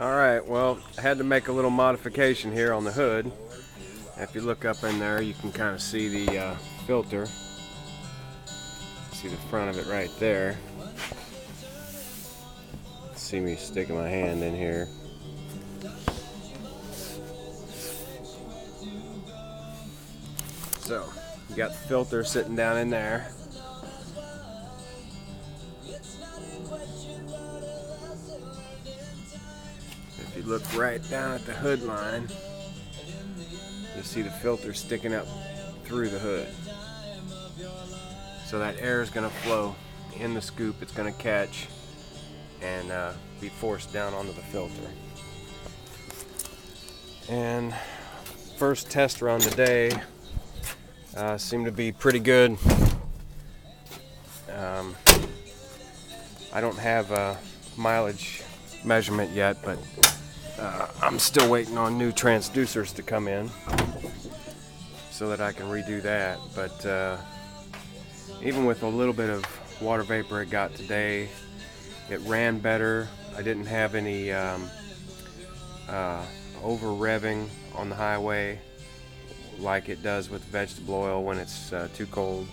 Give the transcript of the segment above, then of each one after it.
Alright, well, I had to make a little modification here on the hood. If you look up in there, you can kind of see the filter. See the front of it right there. See me sticking my hand in here. So, you got the filter sitting down in there. If you look right down at the hood line, you'll see the filter sticking up through the hood. So that air is going to flow in the scoop, it's going to catch and be forced down onto the filter. And first test run today seemed to be pretty good. I don't have a mileage measurement yet, but I'm still waiting on new transducers to come in so that I can redo that. But even with a little bit of water vapor it got today, it ran better. I didn't have any over revving on the highway like it does with vegetable oil when it's too cold.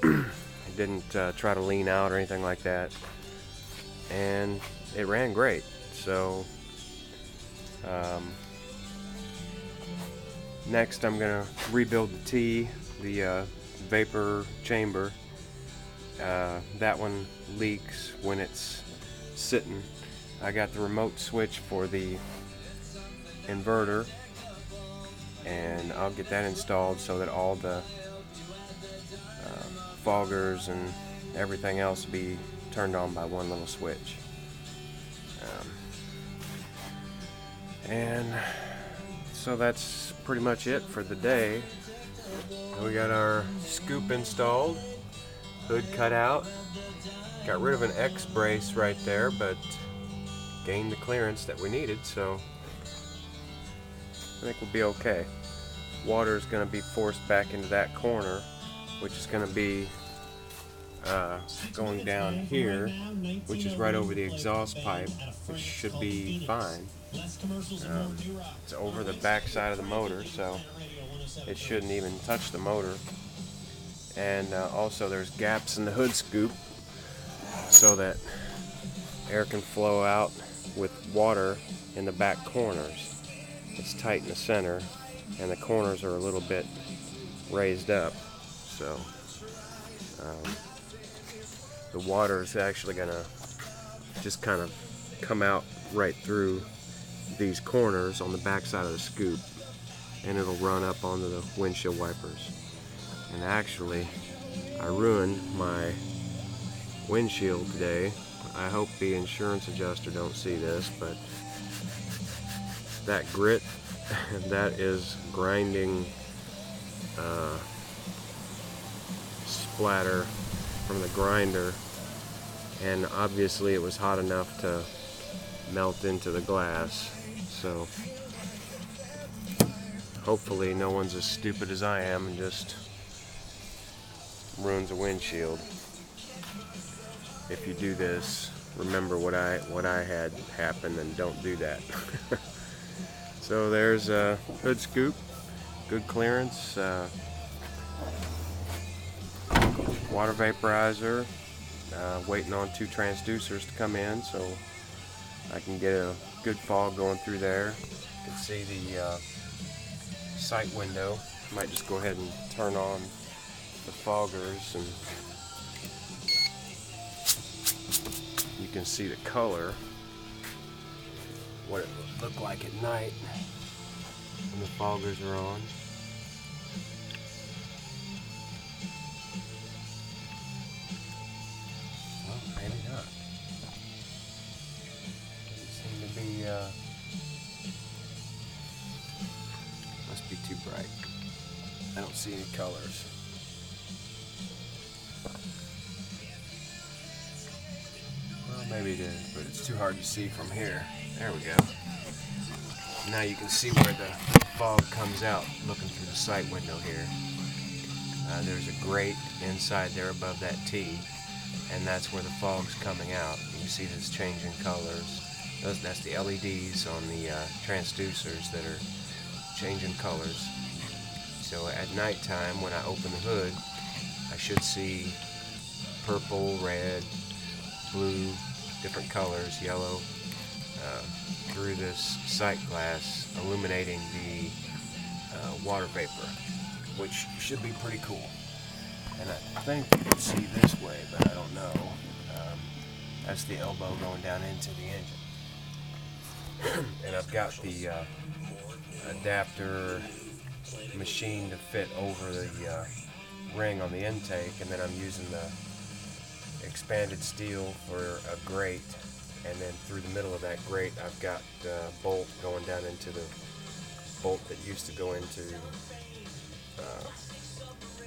It didn't try to lean out or anything like that, and it ran great. So next I'm gonna rebuild the T, the vapor chamber. That one leaks when it's sitting. I got the remote switch for the inverter, and I'll get that installed so that all the foggers and everything else be turned on by one little switch. And so that's pretty much it for the day. We got our scoop installed, hood cut out, got rid of an X brace right there, but gained the clearance that we needed, so I think we'll be okay. Water is going to be forced back into that corner, which is going to be going down here, which is right over the exhaust pipe, which should be fine. It's over the back side of the motor, so it shouldn't even touch the motor. And also there's gaps in the hood scoop so that air can flow out with water in the back corners. It's tight in the center, and the corners are a little bit raised up, so the water is actually going to just kind of come out right through these corners on the back side of the scoop, and it'll run up onto the windshield wipers. And actually, I ruined my windshield today. I hope the insurance adjuster don't see this, but that grit, that is grinding splatter from the grinder, and obviously it was hot enough to melt into the glass. So hopefully no one's as stupid as I am and just ruins a windshield. If you do this, remember what I had happen and don't do that. So there's a hood scoop, good clearance, water vaporizer, waiting on 2 transducers to come in so I can get a good fog going through there. You can see the sight window. Might just go ahead and turn on the foggers, and you can see the color, what it would look like at night when the foggers are on. Well, maybe not. Doesn't seem to be, must be too bright. I don't see any colors. Well, maybe it is, but it's too hard to see from here. There we go. Now you can see where the fog comes out looking through the sight window here. There's a grate inside there above that T, and that's where the fog's coming out. You see this changing colors. That's the LEDs on the transducers that are changing colors. So at nighttime, when I open the hood, I should see purple, red, blue, different colors, yellow, through this sight glass, illuminating the water vapor, which should be pretty cool. And I think you can see this way, but I don't know. That's the elbow going down into the engine. And I've got the adapter machine to fit over the ring on the intake, and then I'm using the expanded steel for a grate, and then through the middle of that grate I've got a bolt going down into the bolt that used to go into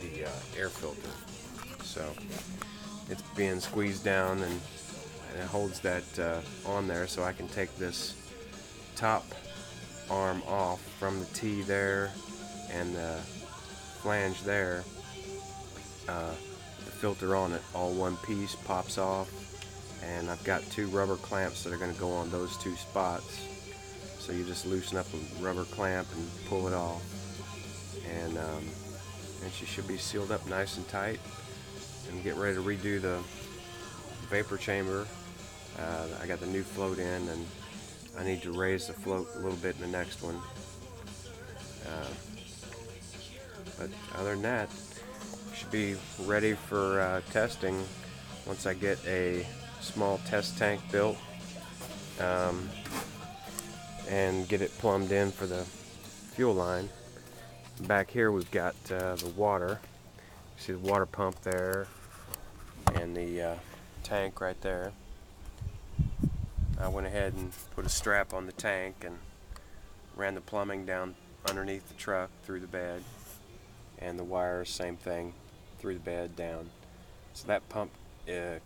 the air filter. So it's being squeezed down, and it holds that on there, so I can take this top arm off from the T there and the flange there. The filter on it, all one piece, pops off, and I've got two rubber clamps that are going to go on those two spots. So you just loosen up a rubber clamp and pull it off, and she should be sealed up nice and tight, and get ready to redo the vapor chamber. I got the new float in, and I need to raise the float a little bit in the next one. But other than that, should be ready for testing once I get a small test tank built and get it plumbed in for the fuel line. Back here we've got the water. See the water pump there and the tank right there. I went ahead and put a strap on the tank and ran the plumbing down underneath the truck through the bed, and the wires, same thing, through the bed down. So that pump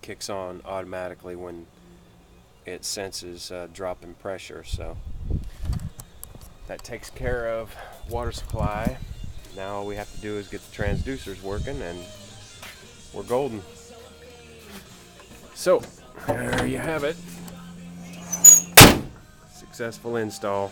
kicks on automatically when it senses a drop in pressure. So that takes care of water supply. Now all we have to do is get the transducers working, and we're golden. So there you have it. Successful install.